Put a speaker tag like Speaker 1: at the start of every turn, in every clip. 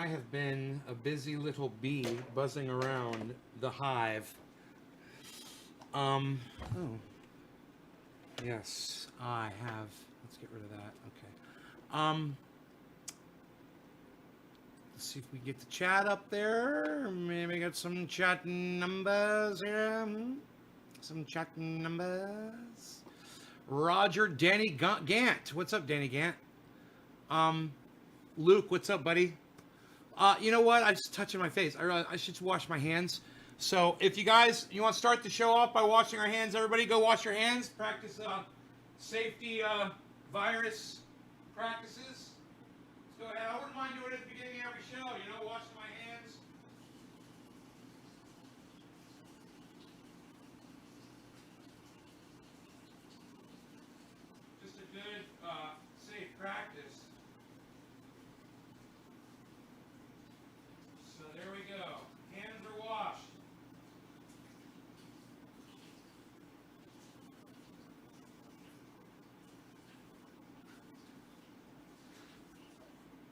Speaker 1: I have been a busy little bee buzzing around the hive. Oh, yes, I have. Let's get rid of that. Okay. Let's see if we get the chat up there. Maybe got some chat numbers here. Some chat numbers. Roger, Danny Gant. What's up, Danny Gant? Luke, what's up, buddy? You know what? I just touching my face. I realized I should wash my hands. So if you guys, you want to start the show off by washing our hands, everybody go wash your hands. Practice safety virus practices. Let's go ahead. I wouldn't mind doing it at the beginning of every show. You know, washing my hands. Just a good, safe practice. So there we go. Hands are washed.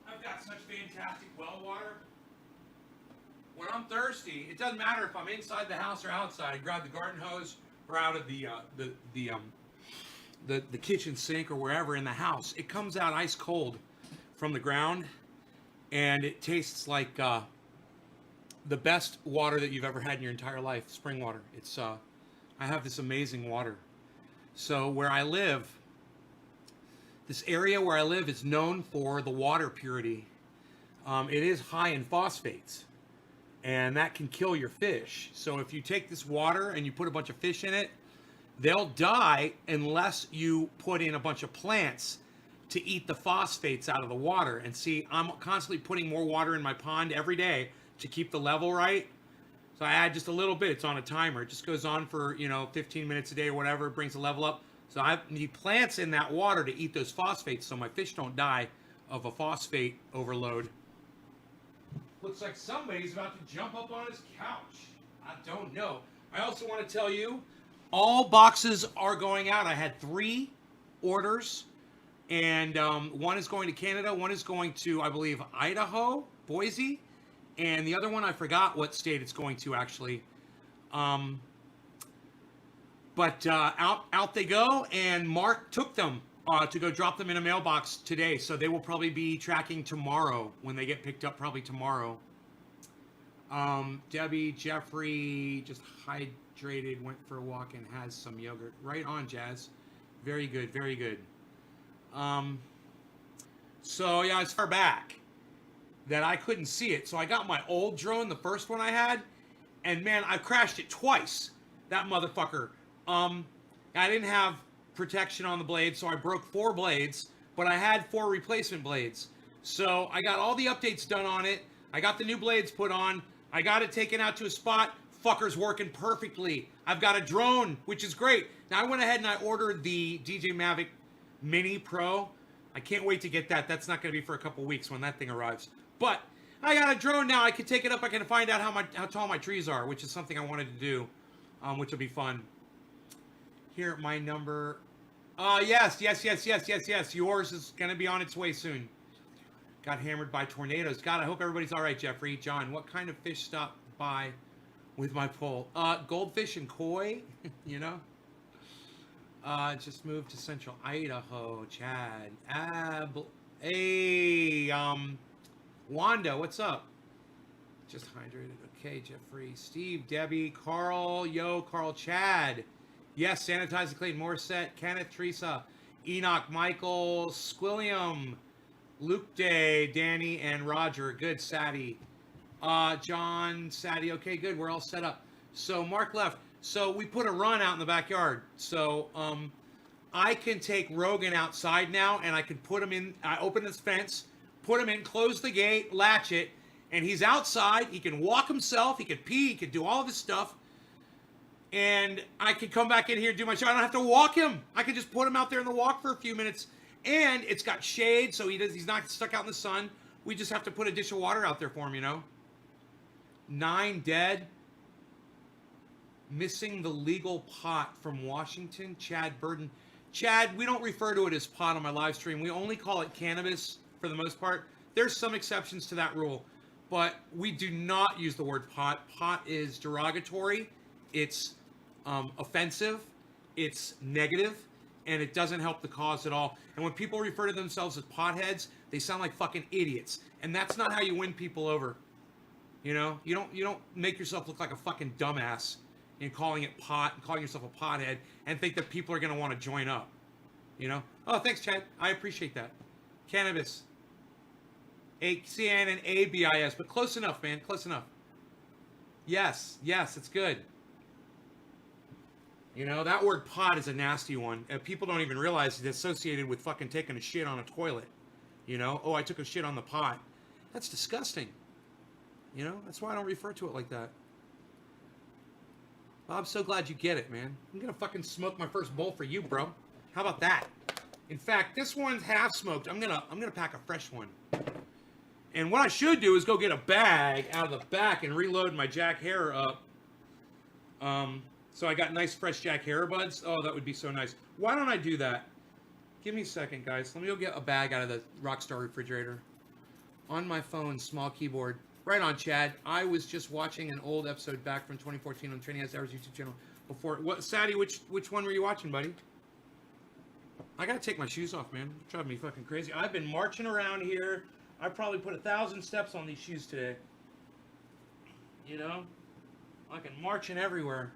Speaker 1: I've got such fantastic well water. When I'm thirsty, it doesn't matter if I'm inside the house or outside. I grab the garden hose or out of the kitchen sink or wherever in the house. It comes out ice cold from the ground, and it tastes like the best water that you've ever had in your entire life. Spring water. It's I have this amazing water. So where I live, this area where I live is known for the water purity. It is high in phosphates, and that can kill your fish. So if you take this water and you put a bunch of fish in it, they'll die unless you put in a bunch of plants to eat the phosphates out of the water. And see, I'm constantly putting more water in my pond every day to keep the level right. So I add just a little bit. It's on a timer. It just goes on for, 15 minutes a day or whatever. It brings the level up. So I need plants in that water to eat those phosphates so my fish don't die of a phosphate overload. Looks like somebody's about to jump up on his couch. I don't know. I also want to tell you, all boxes are going out. I had 3 orders, and one is going to Canada, one is going to, I believe, Idaho, Boise, and the other one, I forgot what state it's going to, actually. But out they go, and Mark took them to go drop them in a mailbox today, so they will probably be tracking tomorrow when they get picked up, probably tomorrow. Debbie, Jeffrey, just hydrated, went for a walk, and has some yogurt. Right on, Jazz. Very good, very good. So, yeah, it's far back that I couldn't see it. So I got my old drone, the first one I had, and man, I crashed it twice. That motherfucker. I didn't have protection on the blade, so I broke 4 blades, but I had 4 replacement blades. So I got all the updates done on it. I got the new blades put on. I got it taken out to a spot. Fucker's working perfectly. I've got a drone, which is great. Now I went ahead and I ordered the DJI Mavic Mini Pro. I can't wait to get that. That's not going to be for a couple weeks when that thing arrives. But I got a drone now. I can take it up. I can find out how tall my trees are, which is something I wanted to do, which will be fun. Here, my number. Yes. Yours is going to be on its way soon. Got hammered by tornadoes. God, I hope everybody's all right, Jeffrey. John, what kind of fish stopped by with my pole? Goldfish and koi, Just moved to central Idaho, Chad. Hey, Wanda, what's up? Just hydrated. Okay, Jeffrey, Steve, Debbie, Carl, Carl, Chad. Yes, Sanitize the Clayton, Morissette, Kenneth, Teresa, Enoch, Michael, Squilliam, Luke Day, Danny, and Roger. Good, Sadie. John, Sadie. Okay, good. We're all set up. So Mark left. So we put a run out in the backyard. So I can take Rogan outside now, and I can put him in. I open this fence, put him in, close the gate, latch it, and he's outside. He can walk himself. He can pee. He can do all of this stuff. And I can come back in here and do my show. I don't have to walk him. I can just put him out there in the walk for a few minutes. And it's got shade, so he's not stuck out in the sun. We just have to put a dish of water out there for him, 9 dead. Missing the legal pot from Washington, Chad Burden. Chad, we don't refer to it as pot on my live stream. We only call it cannabis for the most part. There's some exceptions to that rule. but we do not use the word pot. Pot is derogatory. It's offensive. It's negative, and it doesn't help the cause at all. And when people refer to themselves as potheads, they sound like fucking idiots. And that's not how you win people over. You know, you don't make yourself look like a fucking dumbass in calling it pot and calling yourself a pothead and think that people are gonna want to join up. You know? Oh, thanks, Chad. I appreciate that. Cannabis. A-C-N-N-A-B-I-S, but close enough, man. Close enough. Yes, it's good. You know, that word pot is a nasty one. People don't even realize it's associated with fucking taking a shit on a toilet. You know? Oh, I took a shit on the pot. That's disgusting. You know? That's why I don't refer to it like that. Well, I'm so glad you get it, man. I'm gonna fucking smoke my first bowl for you, bro. How about that? In fact, this one's half smoked. I'm gonna pack a fresh one. And what I should do is go get a bag out of the back and reload my Jack Herer up. So I got nice fresh Jack Herer buds. Oh, that would be so nice. Why don't I do that? Give me a second, guys. Let me go get a bag out of the Rockstar refrigerator. On my phone, small keyboard. Right on, Chad. I was just watching an old episode back from 2014 on Training Hours YouTube channel. Before, what, Sadie? Which one were you watching, buddy? I gotta take my shoes off, man. It's driving me fucking crazy. I've been marching around here. I probably put 1,000 steps on these shoes today. You know, fucking marching everywhere.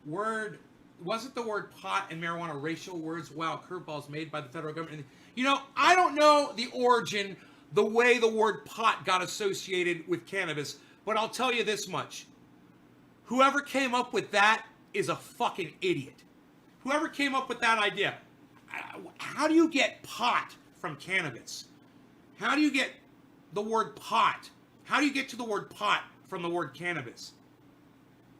Speaker 1: Wasn't the word pot and marijuana racial words? Wow, curveballs made by the federal government. You know, I don't know the origin, the way the word pot got associated with cannabis, but I'll tell you this much. Whoever came up with that is a fucking idiot. Whoever came up with that idea. How do you get pot from cannabis? How do you get the word pot? How do you get to the word pot from the word cannabis?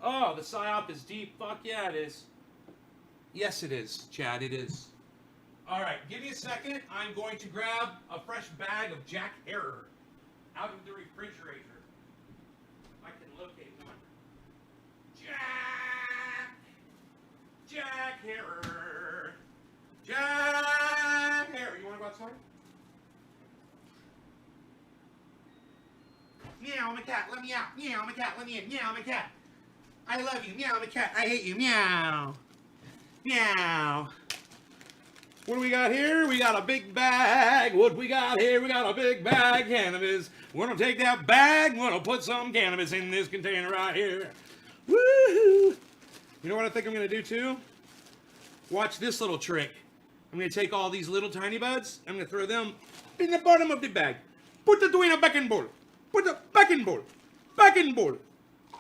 Speaker 1: Oh, the psyop is deep. Fuck yeah, it is. Yes, it is, Chad. It is. All right, give me a second. I'm going to grab a fresh bag of Jack Herer out of the refrigerator. I can locate one. Jack Herer. Jack Herer. You want to go outside? Meow, my cat. Let me out. Meow, my cat. Let me in. Meow, my cat. I love you. Meow, my cat. I hate you. Meow. Meow. What do we got here? We got a big bag. What we got here? We got a big bag of cannabis. We're going to take that bag. We're going to put some cannabis in this container right here. Woohoo! You know what I think I'm going to do too? Watch this little trick. I'm going to take all these little tiny buds. I'm going to throw them in the bottom of the bag. Put it in a back in bowl. Put the back in bowl. Back in bowl.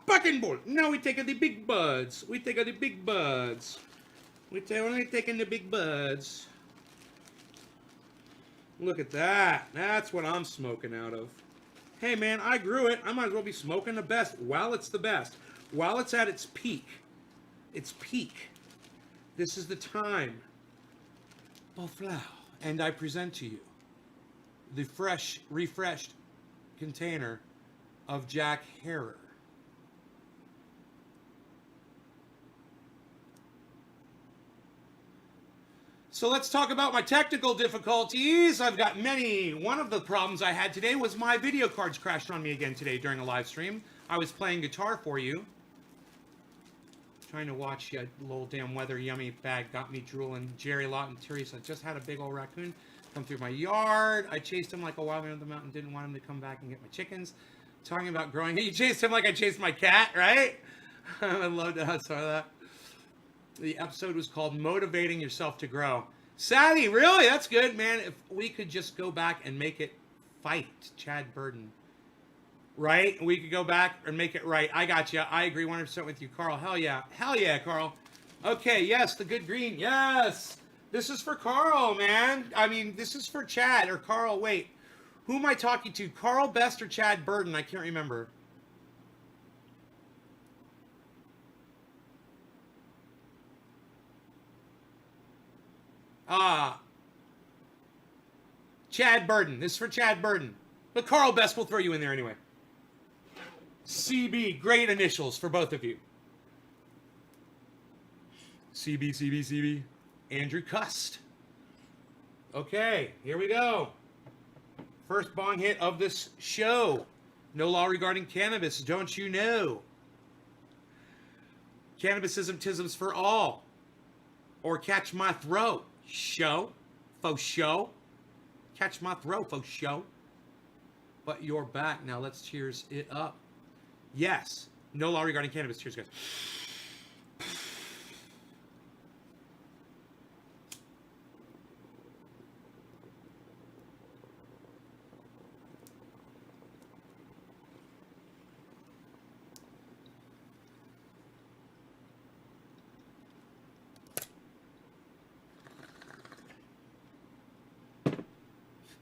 Speaker 1: Back in bowl. Now we take the big buds. We take the big buds. We're only taking the big buds. Look at that. That's what I'm smoking out of. Hey, man, I grew it. I might as well be smoking the best while it's the best. While it's at its peak. Its peak. This is the time. Bonflow. And I present to you the fresh, refreshed container of Jack Herer. So let's talk about my technical difficulties. I've got many. One of the problems I had today was my video cards crashed on me again today during a live stream. I was playing guitar for you. Trying to watch a little damn weather yummy bag got me drooling. Jerry Lawton Teresa just had a big old raccoon come through my yard. I chased him like a wild man up the mountain. Didn't want him to come back and get my chickens. Talking about growing. You chased him like I chased my cat, right? I love that. I saw that. The episode was called Motivating Yourself to Grow. Sally, really? That's good, man. If we could just go back and make it fight, Chad Burden. Right? We could go back and make it right. I got you. I agree 100% with you, Carl. Hell yeah. Hell yeah, Carl. Okay, yes, the good green. Yes. This is for Carl, man. I mean, this is for Chad or Carl. Wait. Who am I talking to? Carl Best or Chad Burden? I can't remember. Chad Burden. This is for Chad Burden. But Carl Best will throw you in there anyway. CB. Great initials for both of you. CB. Andrew Cust. Okay, here we go. First bong hit of this show. No law regarding cannabis, don't you know? Cannabisism tisms for all. Or catch my throat. Show. Faux show. Catch my throat, faux show. But you're back. Now let's cheers it up. Yes. No law regarding cannabis. Cheers, guys.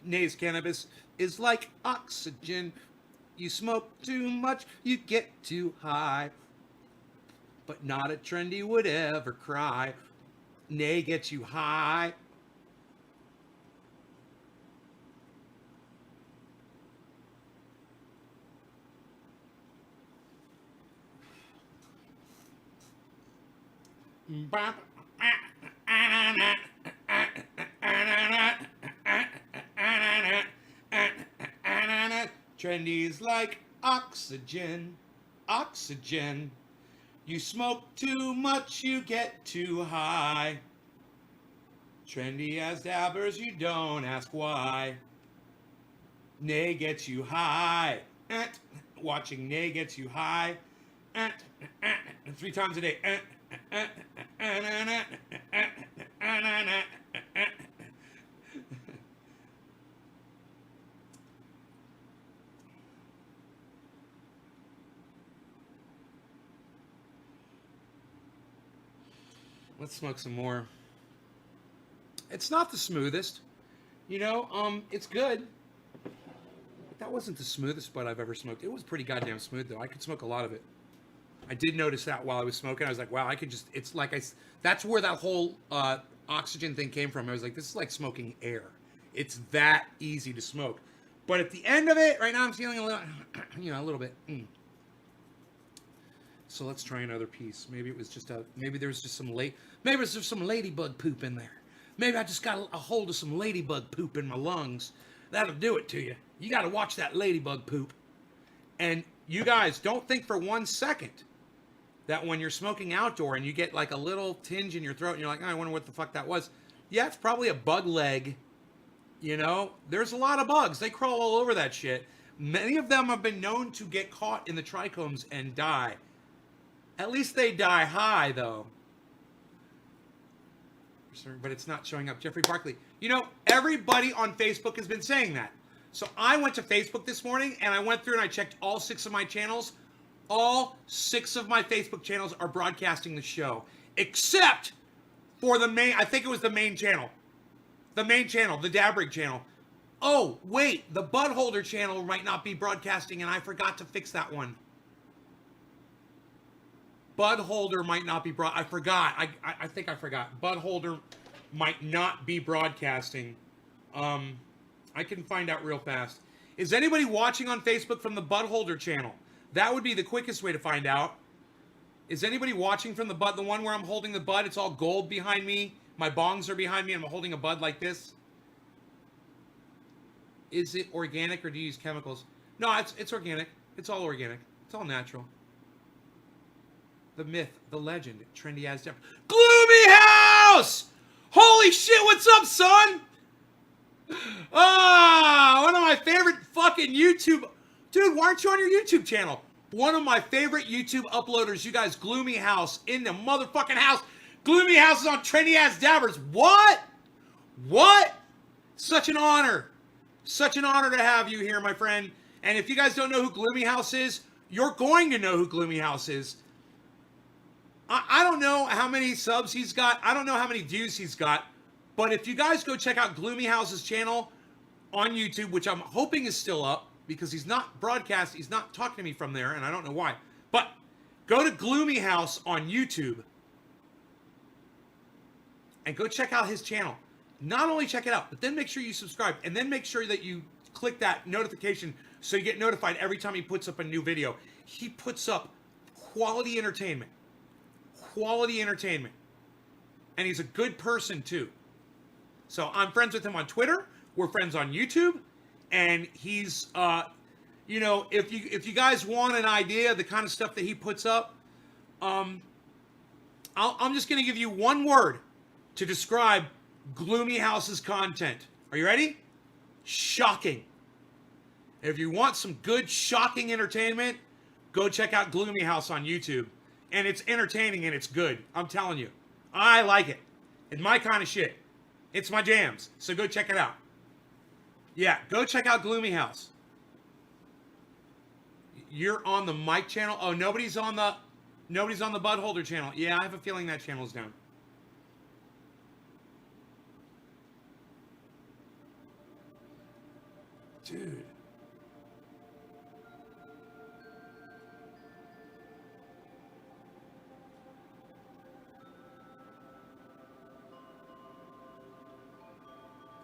Speaker 1: Nay's cannabis is like oxygen. You smoke too much, you get too high. But not a trendy would ever cry. Nay gets you high. Trendy's like oxygen, oxygen. You smoke too much, you get too high. Trendy as dabbers, you don't ask why. Nay gets you high. Watching Nay gets you high. 3 times a day. Let's smoke some more. It's not the smoothest. You know, it's good. But that wasn't the smoothest bud I've ever smoked. It was pretty goddamn smooth, though. I could smoke a lot of it. I did notice that while I was smoking. I was like, wow, I could just... It's like that's where that whole oxygen thing came from. I was like, this is like smoking air. It's that easy to smoke. But at the end of it, right now I'm feeling a little... You know, a little bit... So let's try another piece. Maybe it was just maybe there was just some maybe there's just some ladybug poop in there. Maybe I just got a hold of some ladybug poop in my lungs. That'll do it to you. You got to watch that ladybug poop. And you guys, don't think for 1 second that when you're smoking outdoor and you get like a little tinge in your throat and you're like, oh, I wonder what the fuck that was. Yeah, it's probably a bug leg. You know, there's a lot of bugs. They crawl all over that shit. Many of them have been known to get caught in the trichomes and die. At least they die high, though. But it's not showing up. Jeffrey Barkley. You know, everybody on Facebook has been saying that. So I went to Facebook this morning, and I went through and I checked all 6 of my channels. All 6 of my Facebook channels are broadcasting the show. Except for the main, I think it was the main channel. The main channel, the Dabrig channel. Oh, wait, the Bud Holder channel might not be broadcasting, and I forgot to fix that one. Bud Holder might not be I forgot. I think I forgot. Bud Holder might not be broadcasting. I can find out real fast. Is anybody watching on Facebook from the Bud Holder channel? That would be the quickest way to find out. Is anybody watching from the one where I'm holding the bud? It's all gold behind me. My bongs are behind me, and I'm holding a bud like this. Is it organic or do you use chemicals? No, it's organic. It's all organic. It's all natural. The myth, the legend, trendy as Jeff. Gloomy House! Holy shit, what's up, son? Ah, one of my favorite fucking YouTube... Dude, why aren't you on your YouTube channel? One of my favorite YouTube uploaders, you guys, Gloomy House, in the motherfucking house. Gloomy House is on Trendy Ass Dabbers. What? What? Such an honor. Such an honor to have you here, my friend. And if you guys don't know who Gloomy House is, you're going to know who Gloomy House is. I don't know how many subs he's got. I don't know how many views he's got. But if you guys go check out Gloomy House's channel on YouTube, which I'm hoping is still up, because he's not broadcast, he's not talking to me from there, and I don't know why. But go to Gloomy House on YouTube and go check out his channel. Not only check it out, but then make sure you subscribe, and then make sure that you click that notification so you get notified every time he puts up a new video. He puts up quality entertainment. Quality entertainment. And he's a good person, too. So I'm friends with him on Twitter. We're friends on YouTube. and he's you know, if you guys want an idea of the kind of stuff that he puts up, I'm just going to give you one word to describe Gloomy House's content. Are you ready? Shocking. If you want some good shocking entertainment, go check out Gloomy House on YouTube. And it's entertaining and it's good. I'm telling you. I like it. It's my kind of shit. It's my jams. So go check it out. Yeah, go check out Gloomy House. You're on the Mike channel. Oh, nobody's on the Bud Holder channel. Yeah, I have a feeling that channel's down. Dude.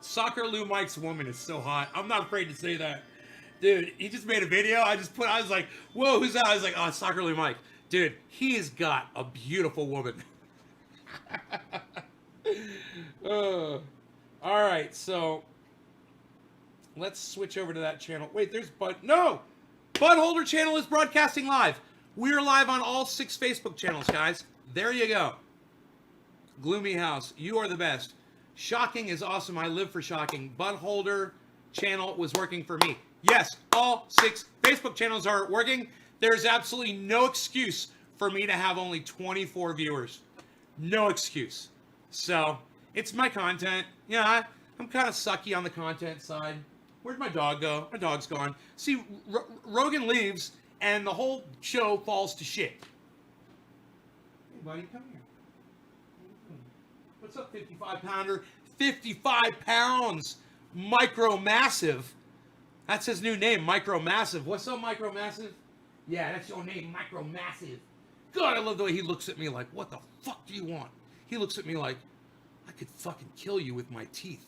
Speaker 1: Soccer Lou Mike's woman is so hot. I'm not afraid to say that. Dude, he just made a video. I was like, whoa, who's that? I was like, oh, Soccer Lou Mike. Dude, he has got a beautiful woman. All right, so let's switch over to that channel. Wait, there's Bud. No! Bud Holder channel is broadcasting live. We're live on all 6 Facebook channels, guys. There you go. Gloomy House, you are the best. Shocking is awesome. I live for shocking. Bud Holder channel was working for me. Yes, all 6 Facebook channels are working. There's absolutely no excuse for me to have only 24 viewers. No excuse. So, it's my content. Yeah, I'm kind of sucky on the content side. Where'd my dog go? My dog's gone. See, Rogan leaves, and the whole show falls to shit. Hey, buddy, come here. What's up, 55-pounder? 55 pounds. Micro Massive. That's his new name, Micro Massive. What's up, Micro Massive? Yeah, that's your name, Micro Massive. God, I love the way he looks at me like, what the fuck do you want? He looks at me like, I could fucking kill you with my teeth.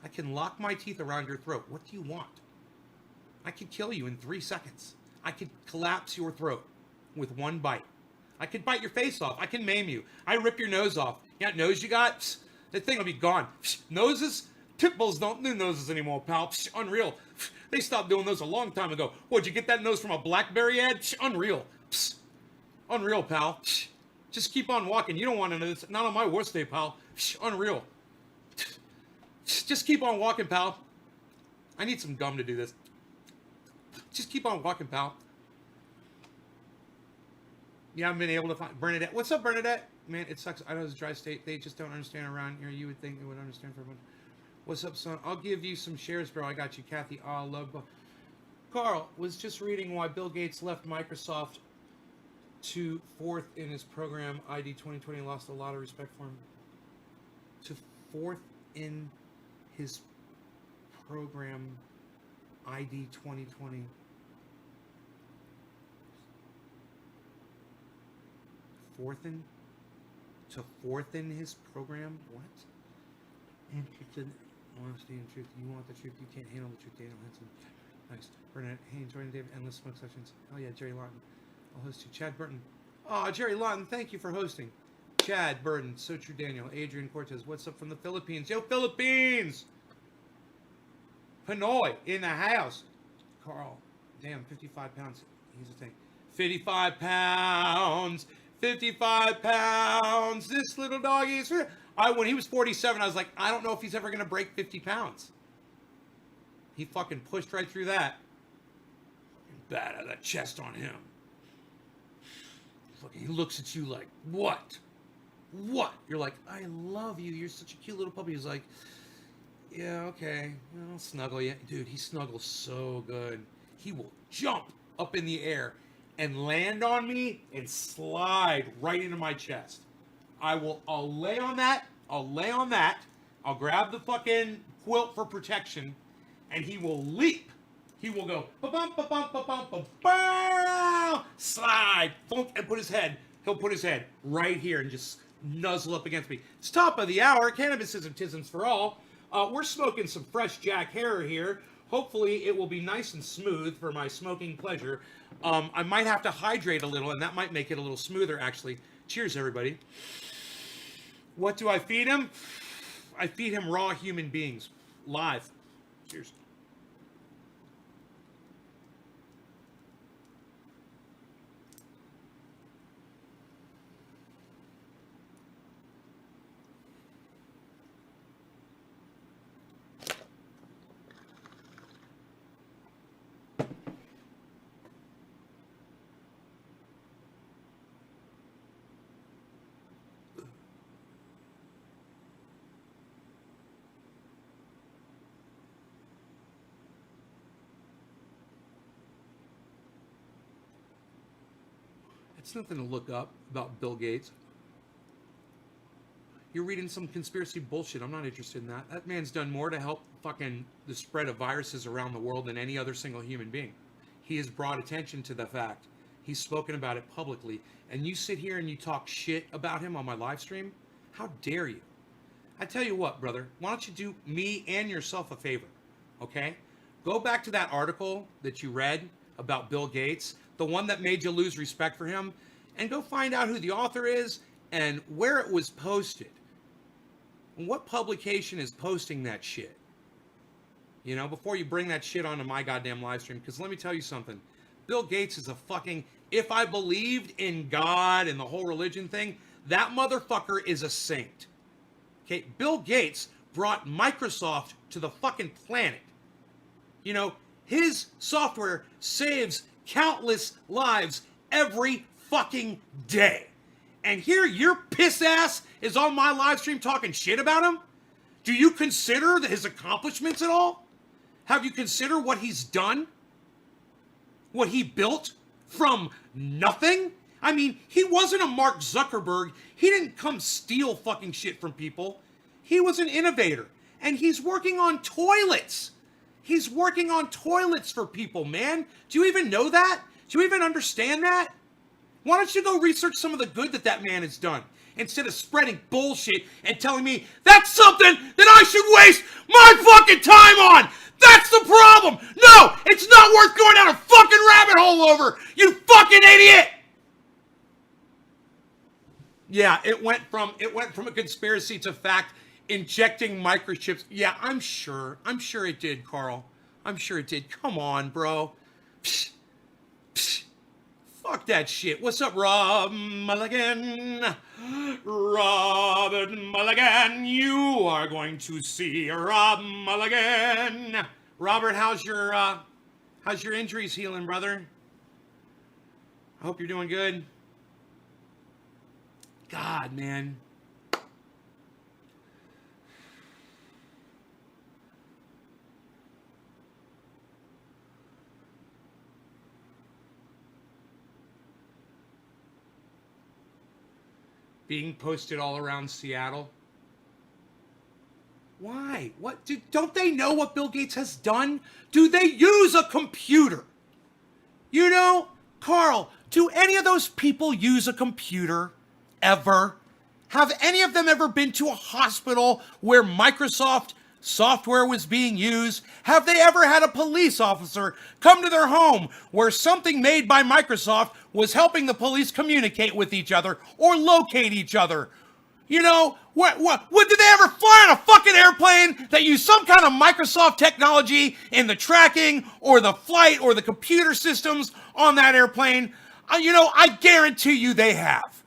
Speaker 1: I can lock my teeth around your throat. What do you want? I could kill you in 3 seconds. I could collapse your throat with one bite. I could bite your face off. I can maim you. I rip your nose off. Yeah, nose you got? Psst, that thing will be gone. Psst, noses? Pit bulls don't do noses anymore, pal. Psst, unreal. Psst, they stopped doing those a long time ago. What'd you get that nose from a BlackBerry ad? Psst, unreal. Psst, unreal, pal. Psst, just keep on walking. You don't want to know this. Not on my worst day, pal. Psst, unreal. Psst, just keep on walking, pal. I need some gum to do this. Just keep on walking, pal. Yeah, I've been able to find Bernadette. What's up, Bernadette? Man, it sucks. I know it's a dry state. They just don't understand around here. You would think they would understand for everyone. What's up, son? I'll give you some shares, bro. I got you, Kathy. I love. Carl was just reading why Bill Gates left Microsoft to 4th in his program ID 2020. Lost a lot of respect for him. To 4th in his program ID 2020. To fourth in his program? What? Interested honesty and truth. You want the truth, you can't handle the truth. Daniel Henson. Nice. Bernadette Haynes, Jordan David, Endless Smoke Sessions. Oh yeah, Jerry Lawton. I'll host you. Chad Burton. Oh, Jerry Lawton, thank you for hosting. Chad Burton, So True Daniel, Adrian Cortez. What's up from the Philippines? Yo, Philippines! Pinoy in the house. Carl. Damn, 55 pounds. He's a tank. 55 pounds. 55 pounds. This little doggy is. When he was 47, I was like, I don't know if he's ever going to break 50 pounds. He fucking pushed right through that. Batter that chest on him. Fucking, he looks at you like, what? What? You're like, I love you. You're such a cute little puppy. He's like, yeah, okay. I'll snuggle you. Dude, he snuggles so good. He will jump up in the air and land on me and slide right into my chest. I'll lay on that. I'll grab the fucking quilt for protection, and he will leap. He will go ba-bum, ba-bum, ba-bum, ba-bum, slide, and he'll put his head right here and just nuzzle up against me. It's top of the hour. Cannabism tisms for all. We're smoking some fresh Jack Herer here. Hopefully it will be nice and smooth for my smoking pleasure. I might have to hydrate a little, and that might make it a little smoother, actually. Cheers, everybody. What do I feed him? I feed him raw human beings. Live. Cheers. It's nothing to look up about Bill Gates. You're reading some conspiracy bullshit. I'm not interested in that. That man's done more to help fucking the spread of viruses around the world than any other single human being. He has brought attention to the fact. He's spoken about it publicly. And you sit here and you talk shit about him on my live stream? How dare you? I tell you what, brother. Why don't you do me and yourself a favor, okay? Go back to that article that you read about Bill Gates, the one that made you lose respect for him, and go find out who the author is and where it was posted. What publication is posting that shit? You know, before you bring that shit onto my goddamn live stream, because let me tell you something. Bill Gates is a fucking, if I believed in God and the whole religion thing, that motherfucker is a saint. Okay, Bill Gates brought Microsoft to the fucking planet. You know, his software saves countless lives every fucking day. And here your piss ass is on my live stream talking shit about him? Do you consider his accomplishments at all? Have you considered what he's done? What he built from nothing? I mean, he wasn't a Mark Zuckerberg. He didn't come steal fucking shit from people. He was an innovator. And he's working on toilets. He's working on toilets for people, man. Do you even know that? Do you even understand that? Why don't you go research some of the good that that man has done instead of spreading bullshit and telling me that's something that I should waste my fucking time on? That's the problem. No, it's not worth going down a fucking rabbit hole over, you fucking idiot. Yeah, it went from a conspiracy to fact, injecting microchips. Yeah, I'm sure it did, Carl. I'm sure it did. Come on, bro. Psh, psh. Fuck that shit. What's up, Rob Mulligan? Robert Mulligan, you are going to see Rob Mulligan. Robert, how's your injuries healing, brother? I hope you're doing good. God, man. Being posted all around Seattle. Why? What? Don't they know what Bill Gates has done? Do they use a computer? You know, Carl, do any of those people use a computer ever? Have any of them ever been to a hospital where Microsoft software was being used? Have they ever had a police officer come to their home where something made by Microsoft was helping the police communicate with each other or locate each other? You know, what did they ever fly on a fucking airplane that used some kind of Microsoft technology in the tracking or the flight or the computer systems on that airplane? You know, I guarantee you they have.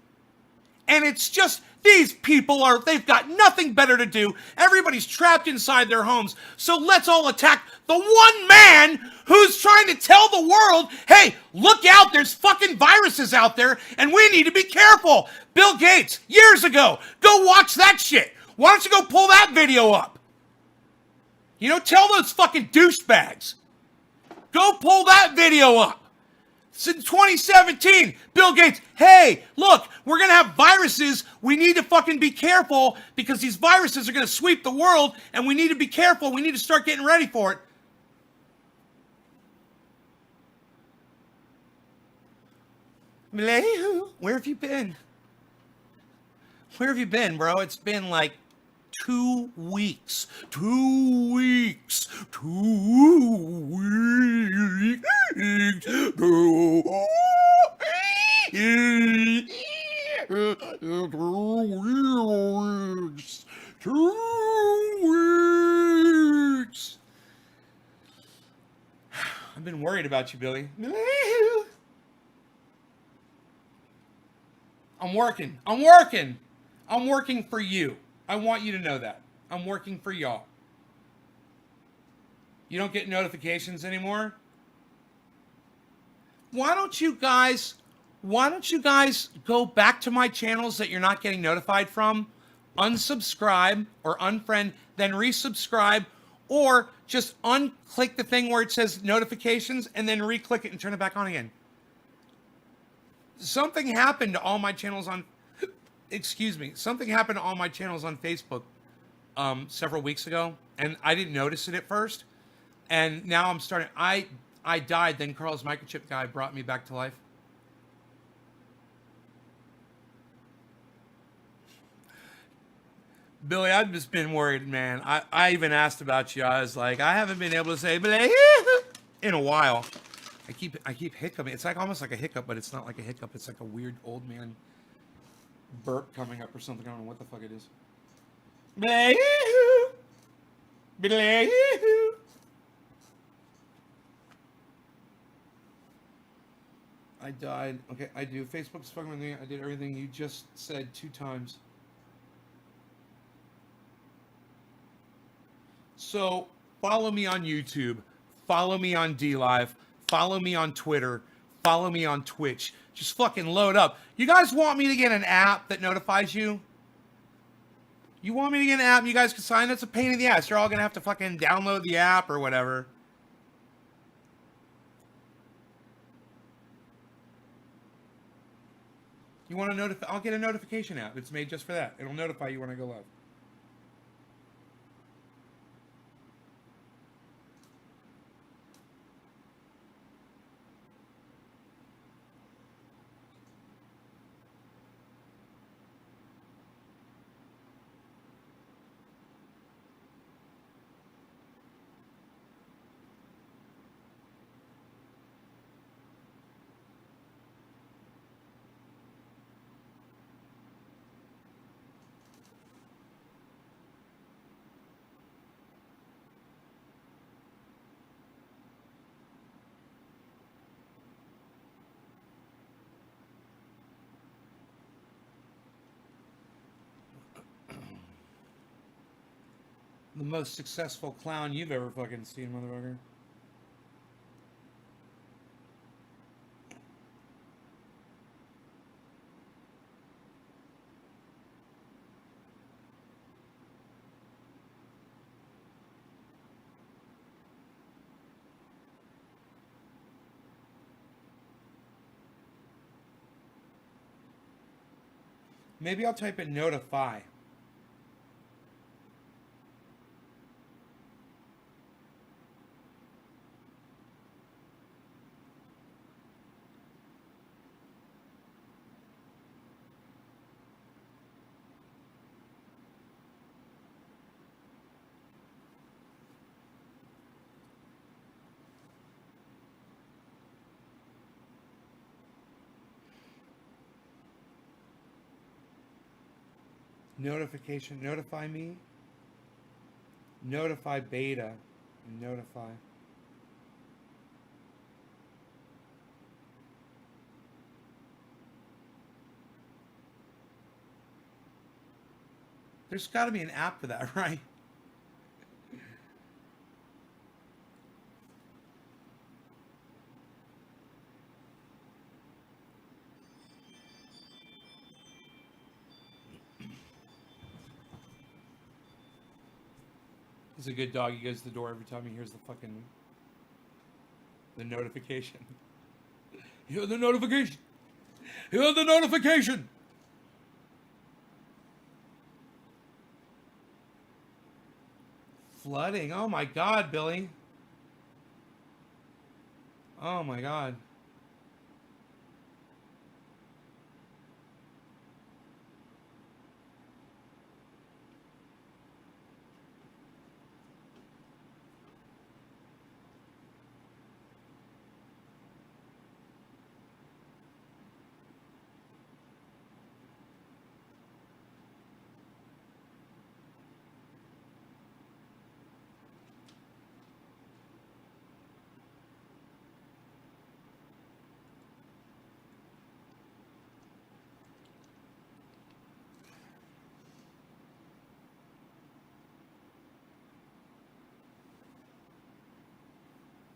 Speaker 1: And it's just, these people they've got nothing better to do. Everybody's trapped inside their homes. So let's all attack the one man who's trying to tell the world, hey, look out, there's fucking viruses out there and we need to be careful. Bill Gates, years ago, go watch that shit. Why don't you go pull that video up? You know, tell those fucking douchebags. Go pull that video up. Since 2017, Bill Gates, hey, look, we're going to have viruses. We need to fucking be careful because these viruses are going to sweep the world and we need to be careful. We need to start getting ready for it. Malayu, where have you been? Where have you been, bro? It's been like 2 weeks. 2 weeks. 2 weeks. 2 weeks. 2 weeks. I've been worried about you, Billy. I'm working. I'm working for you. I want you to know that. I'm working for y'all. You don't get notifications anymore? Why don't you guys go back to my channels that you're not getting notified from, unsubscribe or unfriend, then resubscribe, or just unclick the thing where it says notifications and then re-click it and turn it back on again. something happened to all my channels on, excuse me, something happened to all my channels on Facebook several weeks ago, and I didn't notice it at first, and now I'm starting. I died, then Carl's microchip guy brought me back to life. Billy, I've just been worried, man. I even asked about you. I was like, I haven't been able to say Billy in a while. I keep hiccuping. It's like almost like a hiccup, but it's not like a hiccup. It's like a weird old man burp coming up or something. I don't know what the fuck it is. Billy, Billy. I died. Okay, I do. Facebook's fucking with me. I did everything you just said 2 times. So follow me on YouTube, follow me on DLive, follow me on Twitter, follow me on Twitch. Just fucking load up. You guys want me to get an app that notifies you? You want me to get an app and you guys can sign? That's a pain in the ass. You're all gonna have to fucking download the app or whatever. You want to notify? I'll get a notification app. It's made just for that. It'll notify you when I go live. The most successful clown you've ever fucking seen, motherfucker. Maybe I'll type in notify. Notification, notify me. Notify beta. Notify. There's got to be an app for that, right? He's a good dog. He goes to the door every time he hears the notification. Hear the notification. Hear the notification. Flooding. Oh my God, Billy. Oh my God.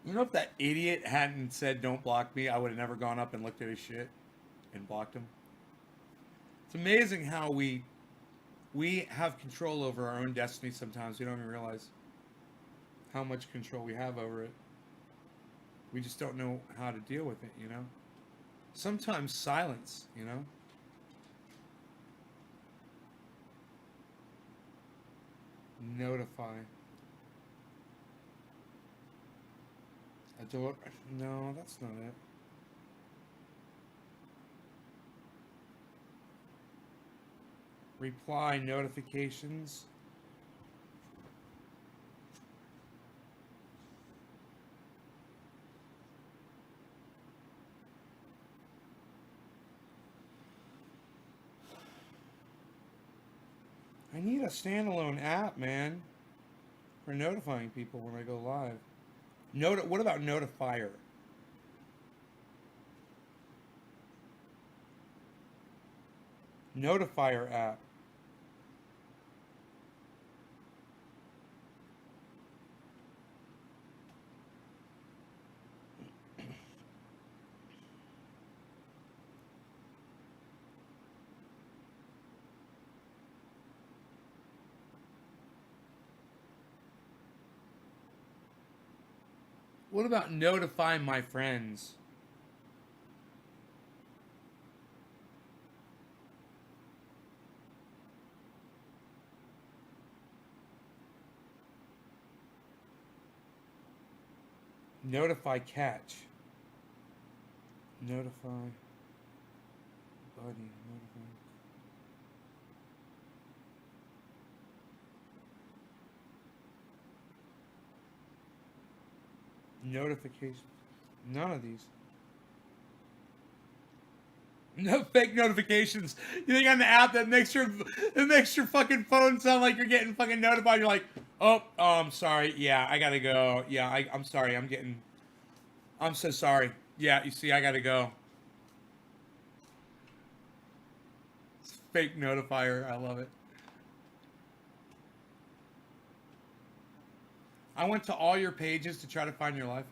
Speaker 1: You know, if that idiot hadn't said don't block me, I would have never gone up and looked at his shit and blocked him. It's amazing how we have control over our own destiny sometimes. We don't even realize how much control we have over it. We just don't know how to deal with it, you know? Sometimes silence, you know? Notify. Adore. No, that's not it. Reply notifications. I need a standalone app, man, for notifying people when I go live. What about Notifier? Notifier app. What about notify my friends? Notify catch. Notify buddy. Notify. Notification. None of these. No fake notifications. You think on the app that makes your fucking phone sound like you're getting fucking notified. You're like, oh, I'm sorry. Yeah, I gotta go. Yeah, I'm sorry. I'm so sorry. Yeah, you see, I gotta go. It's fake notifier. I love it. I went to all your pages to try to find your life.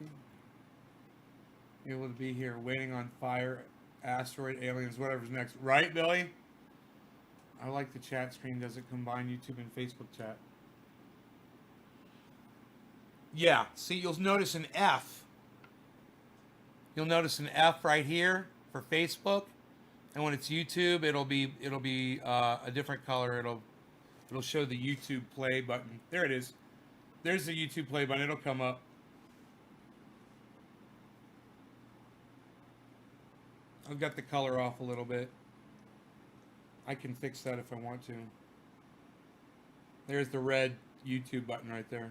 Speaker 1: Able to be here waiting on fire, asteroid, aliens, whatever's next. Right, Billy? I like the chat screen. Does it combine YouTube and Facebook chat? Yeah. See, you'll notice an F. You'll notice an F right here for Facebook, and when it's YouTube, it'll be a different color. It'll show the YouTube play button. There it is. There's the YouTube play button. It'll come up. I've got the color off a little bit. I can fix that if I want to. There's the red YouTube button right there.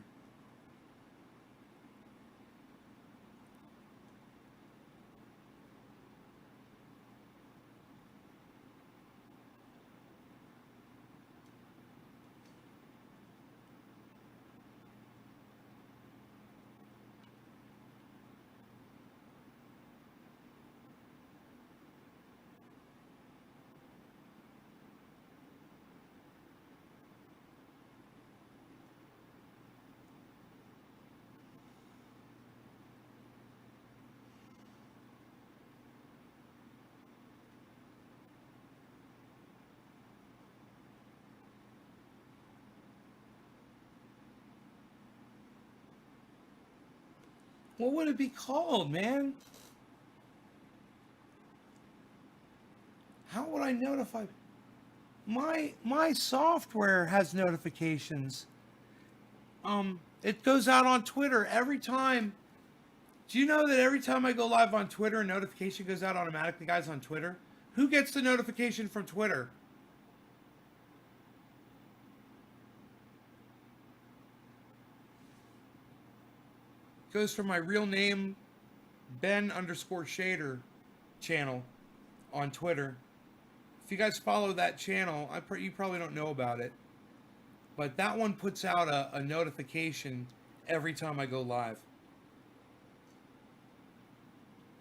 Speaker 1: What would it be called, man? How would I notify? My software has notifications. It goes out on Twitter every time. Do you know that every time I go live on Twitter, a notification goes out automatically, guys, on Twitter? Who gets the notification from Twitter? It goes from my real name, Ben_Shader channel on Twitter. If you guys follow that channel, you probably don't know about it, but that one puts out a notification every time I go live.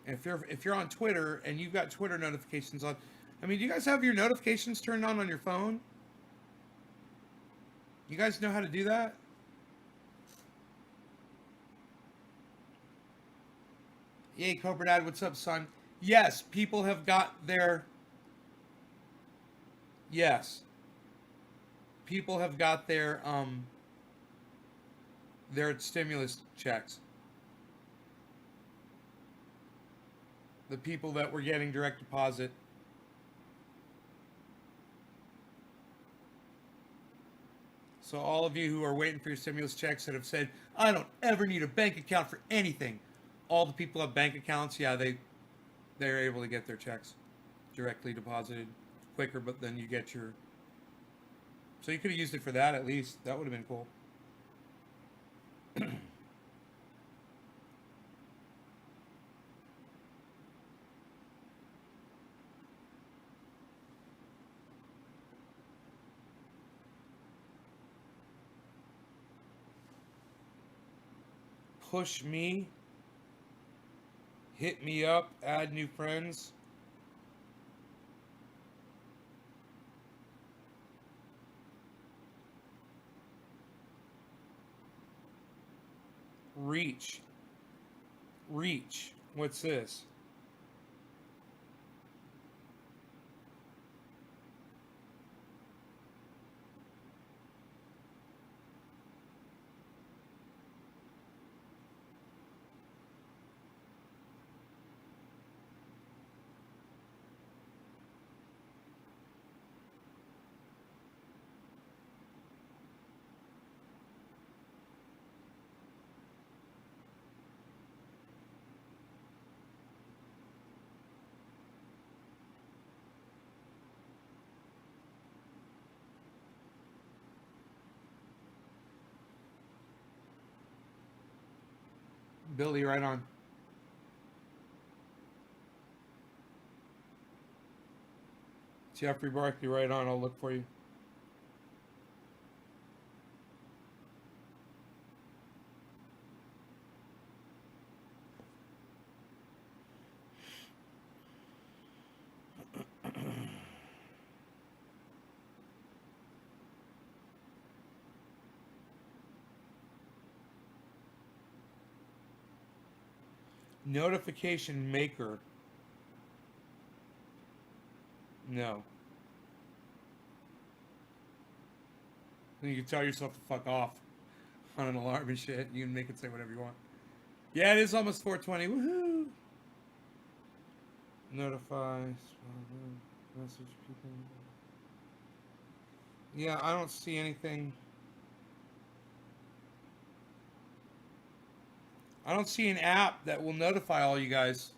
Speaker 1: If you're on Twitter and you've got Twitter notifications on, I mean, do you guys have your notifications turned on your phone? You guys know how to do that? Yay, Cobra Dad, what's up, son? Yes, people have got their... Yes. People have got their stimulus checks. The people that were getting direct deposit. So all of you who are waiting for your stimulus checks that have said, I don't ever need a bank account for anything. All the people have bank accounts, yeah, they're able to get their checks directly deposited quicker, but then you get your... So you could have used it for that at least. That would have been cool. Push me. Hit me up. Add new friends. Reach. Reach. What's this? Billy, right on. Jeffrey Barkley, right on. I'll look for you. Notification maker. No. You can tell yourself to fuck off on an alarm and shit. You can make it say whatever you want. Yeah, it is almost 420. Woohoo! Notify. Message people. Yeah, I don't see anything. I don't see an app that will notify all you guys.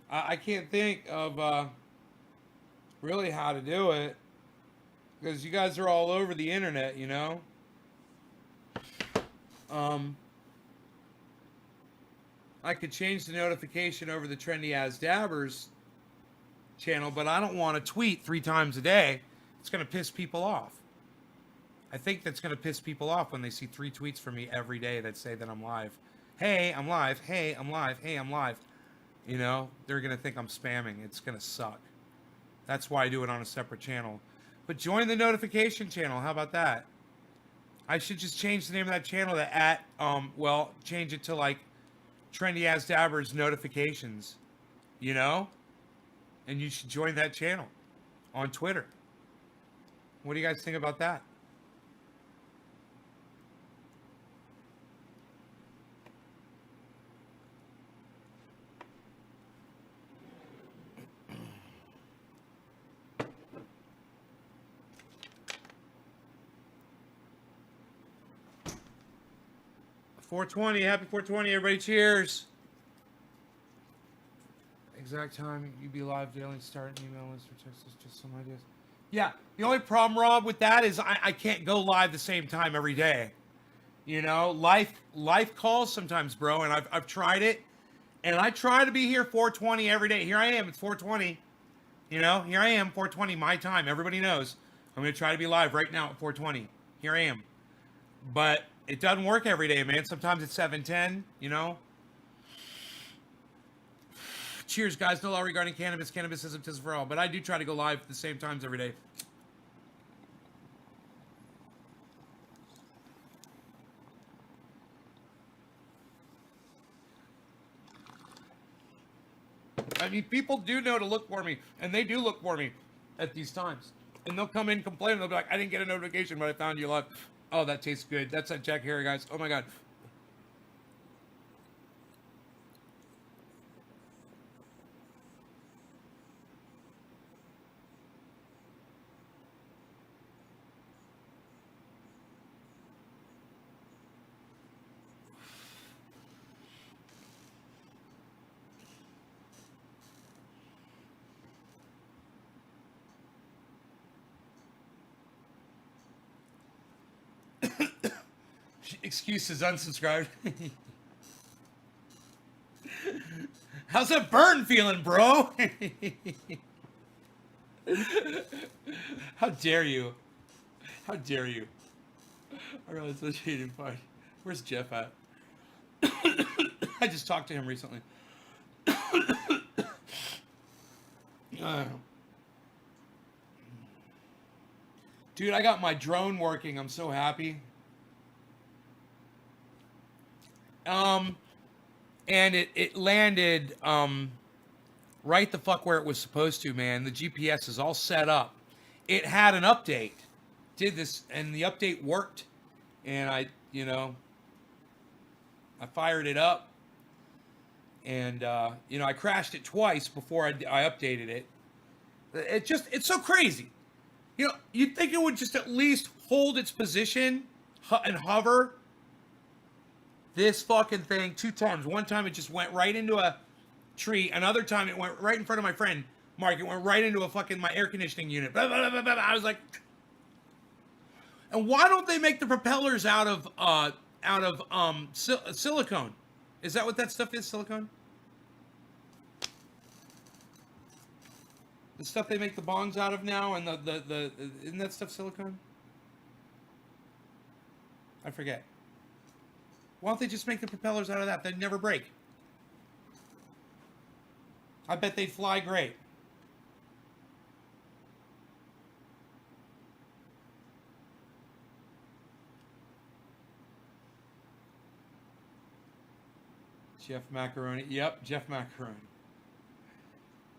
Speaker 1: I can't think of really how to do it. Because you guys are all over the internet, you know? I could change the notification over the Trendy As Dabbers channel, but I don't want to tweet 3 times a day. It's going to piss people off. I think that's going to piss people off when they see 3 tweets from me every day that say that I'm live. Hey, I'm live. Hey, I'm live. Hey, I'm live. You know, they're going to think I'm spamming. It's going to suck. That's why I do it on a separate channel. But join the notification channel. How about that? I should just change the name of that channel to change it to like Trendy As Dabbers notifications. You know? And you should join that channel on Twitter. What do you guys think about that? .420, happy 420, everybody, cheers. Exact time, you be live daily, start an email list or text us, just some ideas. Yeah, the only problem, Rob, with that is I can't go live the same time every day. You know, life calls sometimes, bro, and I've tried it, and I try to be here 420 every day. Here I am, it's 420. You know, here I am, 420, my time. Everybody knows. I'm going to try to be live right now at 420. Here I am. But it doesn't work every day, man. Sometimes it's 7:10, you know. Cheers, guys. No law regarding cannabis. Cannabis isn't just for all. But I do try to go live at the same times every day. I mean, people do know to look for me. And they do look for me at these times. And they'll come in and complain. And they'll be like, I didn't get a notification, but I found you live. Oh, that tastes good. That's that Jack Harry, guys. Oh, my God. Excuses unsubscribed. How's that burn feeling, bro? How dare you? How dare you? I realize that's hated fine. Where's Jeff at? I just talked to him recently. Dude, I got my drone working. I'm so happy. And it landed right the fuck where it was supposed to, man. The GPS is all set up. It had an update. Did this, and the update worked. And I fired it up. And, I crashed it twice before I updated it. It's so crazy. You'd think it would just at least hold its position and hover. This fucking thing 2 times. One time it just went right into a tree. Another time it went right in front of my friend Mark. It went right into my air conditioning unit. Blah, blah, blah, blah, blah. I was like, and why don't they make the propellers out of silicone? Is that what that stuff is? Silicone? The stuff they make the bongs out of now, and the isn't that stuff silicone? I forget. Why don't they just make the propellers out of that? They'd never break. I bet they'd fly great. Jeff Macaroni. Yep, Jeff Macaroni.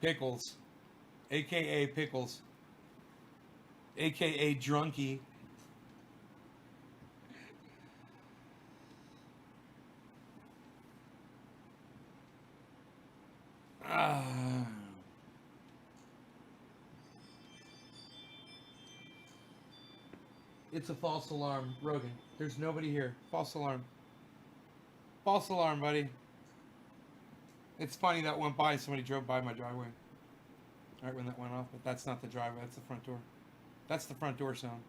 Speaker 1: Pickles. A.K.A. Pickles. A.K.A. Drunky. It's a false alarm, Rogan. There's nobody here. False alarm. False alarm, buddy. It's funny that went by. Somebody drove by my driveway. Right when that went off, but that's not the driveway. That's the front door. That's the front door sound.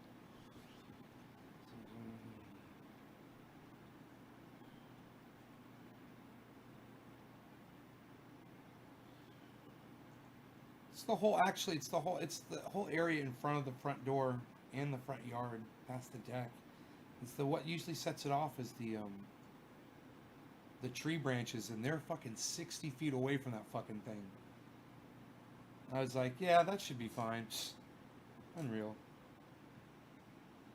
Speaker 1: It's the whole. Actually, it's the whole area in front of the front door and the front yard, past the deck. It's what usually sets it off is the tree branches, and they're fucking 60 feet away from that fucking thing. I was like, yeah, that should be fine. Psst. Unreal.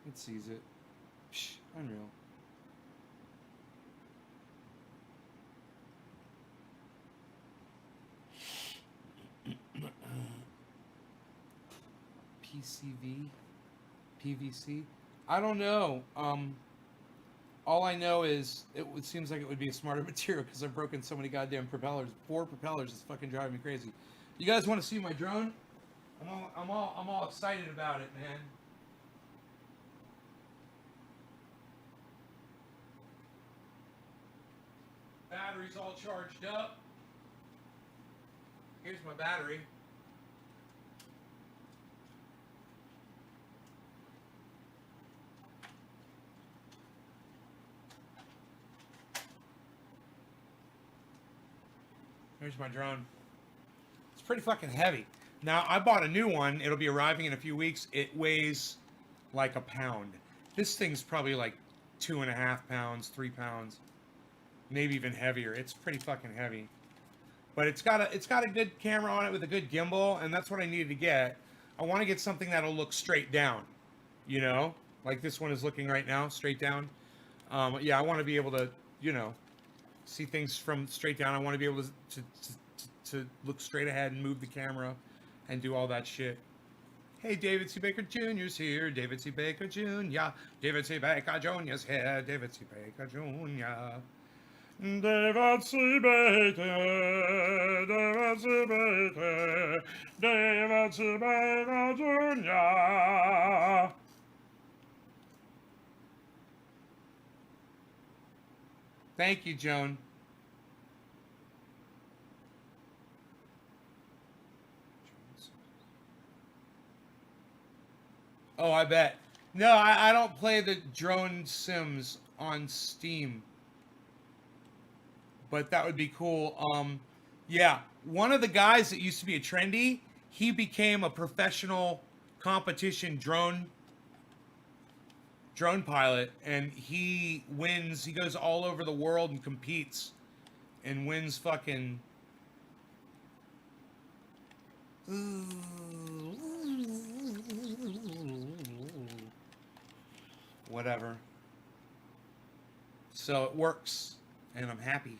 Speaker 1: It sees it. Psh, unreal. PCV? PVC? I don't know. All I know is it seems like it would be a smarter material because I've broken so many goddamn propellers. 4 propellers is fucking driving me crazy. You guys want to see my drone? I'm all excited about it, man. Battery's all charged up. Here's my battery. Here's my drone. It's pretty fucking heavy. Now, I bought a new one. It'll be arriving in a few weeks. It weighs like a pound. This thing's probably like 2.5 pounds, 3 pounds, maybe even heavier. It's pretty fucking heavy. But it's got a good camera on it with a good gimbal, and that's what I needed to get. I want to get something that'll look straight down, you know, like this one is looking right now, straight down. Yeah, I want to be able to, you know, see things from straight down. I want to be able to look straight ahead and move the camera and do all that shit. Hey, David C. Baker Jr.'s here. David C. Baker Jr. David C. Baker Jr.'s here. David C. Baker Jr. David C. Baker. David C. Baker. David C. Baker Jr. Thank you, Joan. Oh, I bet. No, I don't play the drone sims on Steam. But that would be cool. Yeah, one of the guys that used to be a trendy, he became a professional competition drone pilot, and he wins. He goes all over the world and competes and wins fucking whatever. So it works, and I'm happy.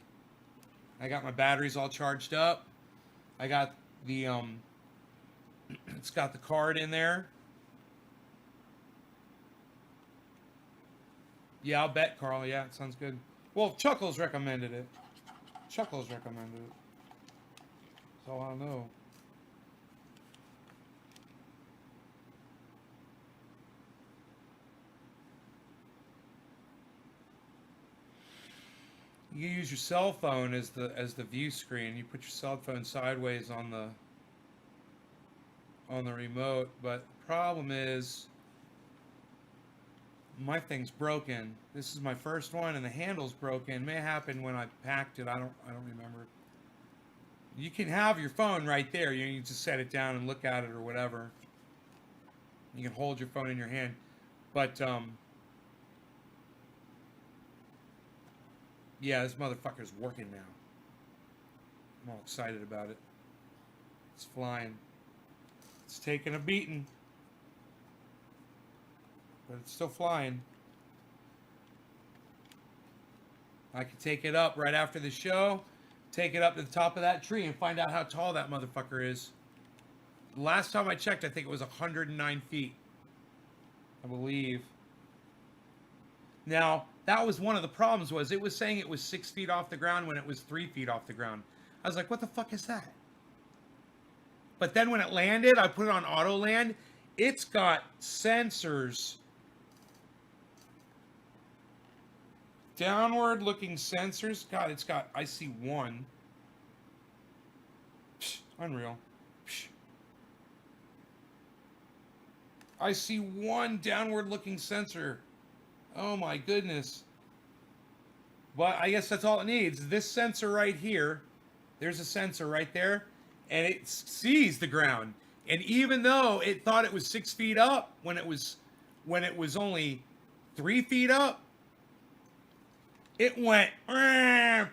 Speaker 1: I got my batteries all charged up. I got the it's got the card in there. Yeah, I'll bet, Carl. Yeah, it sounds good. Well, Chuckles recommended it. Chuckles recommended it. So I know. You use your cell phone as the view screen. You put your cell phone sideways on the remote, but the problem is my thing's broken. This is my first one, and the handle's broken. It may happen when I packed it. I don't remember. You can have your phone right there. You just set it down and look at it or whatever. You can hold your phone in your hand, but yeah, this motherfucker's working now. I'm all excited about it. It's flying. It's taking a beating, but it's still flying. I could take it up right after the show, take it up to the top of that tree and find out how tall that motherfucker is. Last time I checked, I think it was 109 feet, I believe. Now, that was one of the problems, was it was saying it was 6 feet off the ground when it was 3 feet off the ground. I was like, what the fuck is that? But then when it landed, I put it on auto land. It's got sensors. Downward looking sensors. God, it's got, I see one. Psh, unreal. Psh. I see one downward looking sensor. Oh my goodness. But I guess that's all it needs. This sensor right here, there's a sensor right there, and it sees the ground. And even though it thought it was 6 feet up when it was only 3 feet up, it went, found